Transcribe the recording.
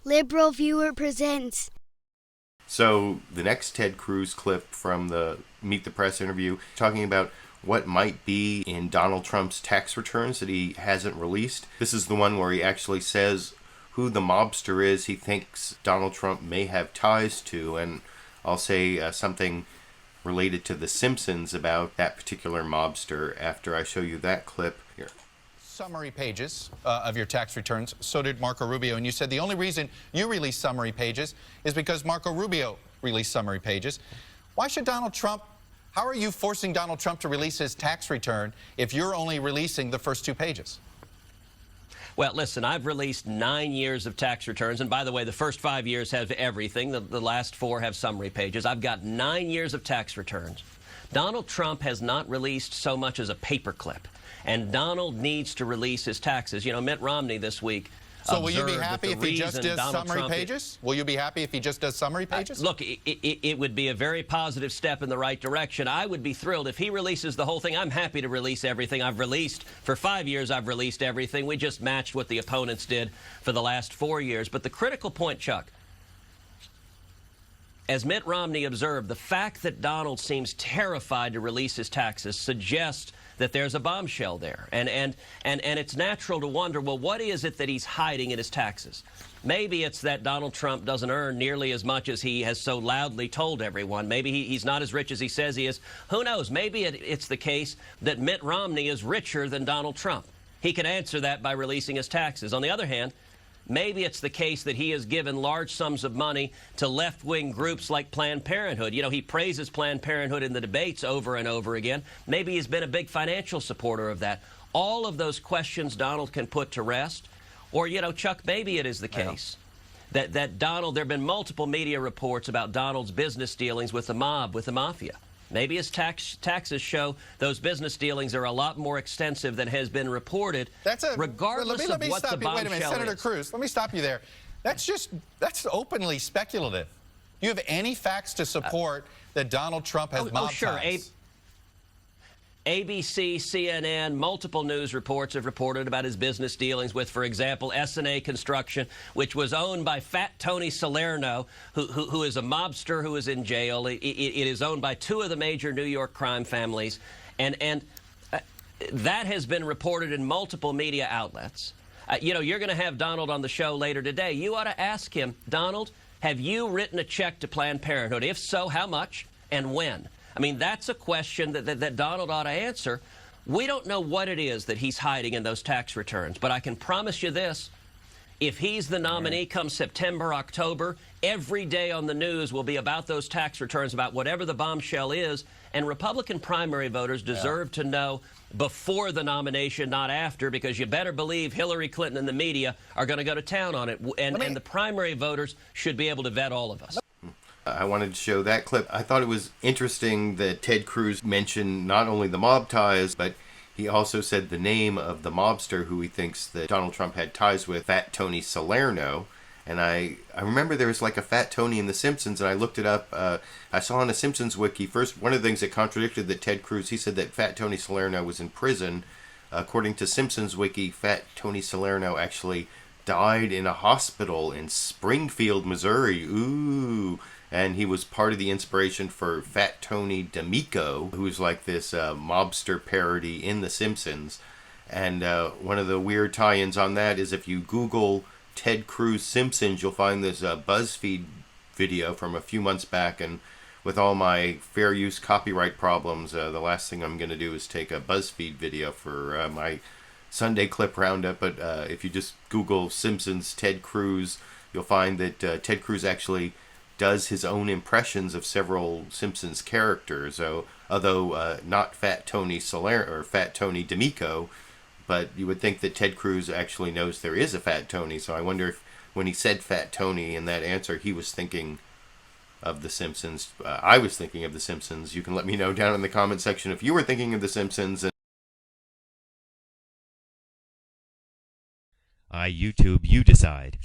LiberalViewer presents. So the next Ted Cruz clip from the Meet the Press interview, talking about what might be in Donald Trump's tax returns that he hasn't released. This is the one where he actually says who the mobster is he thinks Donald Trump may have ties to, and I'll say something related to The Simpsons about that particular mobster after I show you that clip here. Summary pages of your tax returns. So did Marco Rubio. And you said the only reason you release summary pages is because Marco Rubio released summary pages. Why should Donald Trump, how are you forcing Donald Trump to release his tax return if you're only releasing the first 2 pages? Well, listen, I've released 9 years of tax returns. And by the way, the first 5 years have everything. The last 4 have summary pages. I've got 9 years of tax returns. Donald Trump has not released so much as a paperclip. And Donald needs to release his taxes. You know, Mitt Romney this week. So will you be happy if he just does summary pages? Will you be happy if he just does summary pages? Look, it would be a very positive step in the right direction. I would be thrilled if he releases the whole thing. I'm happy to release everything. I've released, for 5 years, I've released everything. We just matched what the opponents did for the last 4 years. But the critical point, Chuck, as Mitt Romney observed, the fact that Donald seems terrified to release his taxes suggests that there's a bombshell there. And it's natural to wonder, well, what is it that he's hiding in his taxes? Maybe it's that Donald Trump doesn't earn nearly as much as he has so loudly told everyone. Maybe he's not as rich as he says he is. Who knows? Maybe it's the case that Mitt Romney is richer than Donald Trump. He can answer that by releasing his taxes. On the other hand, maybe it's the case that he has given large sums of money to left-wing groups like Planned Parenthood. You know, he praises Planned Parenthood in the debates over and over again. Maybe he's been a big financial supporter of that. All of those questions Donald can put to rest. Or, you know, Chuck, maybe it is the case that Donald, there have been multiple media reports about Donald's business dealings with the mob, with the mafia. Maybe his taxes show those business dealings are a lot more extensive than has been reported, regardless of what the bombshell is. Wait a minute, Senator Cruz, let me stop you there. That's openly speculative. Do you have any facts to support that Donald Trump has mob ties? ABC, CNN, multiple news reports have reported about his business dealings with, for example, S&A Construction, which was owned by Fat Tony Salerno, who is a mobster who is in jail. It is owned by 2 of the major New York crime families. And that has been reported in multiple media outlets. You know, you're going to have Donald on the show later today. You ought to ask him, Donald, have you written a check to Planned Parenthood? If so, how much and when? I mean, that's a question that Donald ought to answer. We don't know what it is that he's hiding in those tax returns, but I can promise you this. If he's the nominee come September, October, every day on the news will be about those tax returns, about whatever the bombshell is, and Republican primary voters deserve to know before the nomination, not after, because you better believe Hillary Clinton and the media are going to go to town on it, and the primary voters should be able to vet all of us. I wanted to show that clip. I thought it was interesting that Ted Cruz mentioned not only the mob ties, but he also said the name of the mobster who he thinks that Donald Trump had ties with, Fat Tony Salerno. And I remember there was like a Fat Tony in The Simpsons, and I looked it up. I saw on a Simpsons wiki, first, one of the things that contradicted that Ted Cruz, he said that Fat Tony Salerno was in prison. According to Simpsons wiki, Fat Tony Salerno actually died in a hospital in Springfield, Missouri. Ooh. And he was part of the inspiration for Fat Tony D'Amico, who's like this mobster parody in The Simpsons. And one of the weird tie-ins on that is if you Google Ted Cruz Simpsons, you'll find this BuzzFeed video from a few months back. And with all my fair use copyright problems, the last thing I'm going to do is take a BuzzFeed video for my Sunday clip roundup. But if you just Google Simpsons Ted Cruz, you'll find that Ted Cruz actually does his own impressions of several Simpsons characters, although not Fat Tony Salerno or Fat Tony D'Amico, but you would think that Ted Cruz actually knows there is a Fat Tony, so I wonder if when he said Fat Tony in that answer, he was thinking of The Simpsons. I was thinking of The Simpsons. You can let me know down in the comment section if you were thinking of The Simpsons. I YouTube, you decide.